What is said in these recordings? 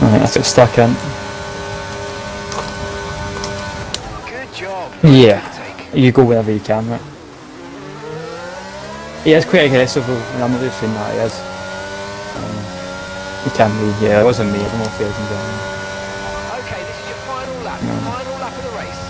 Right, that's it stuck in. Good job. Yeah, Take. you go wherever you can, right? He is quite aggressive though, and I'm not just saying that he is. He can be, yeah, it wasn't me, I don't know if he is in general. Okay, this is your final lap. No. Final lap of the race.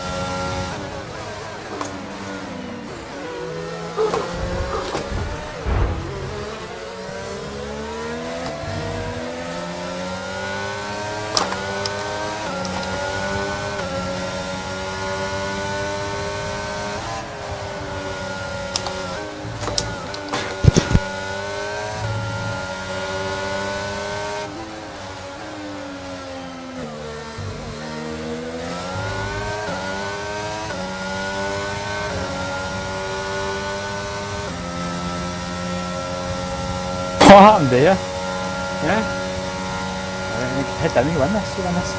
What happened there? Yeah? Head down, you win this, you win this.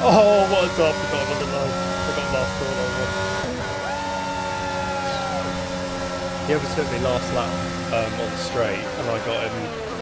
Oh, what a drop! I got him on the line. I got last all over. He overtook me last lap on the straight, and I got him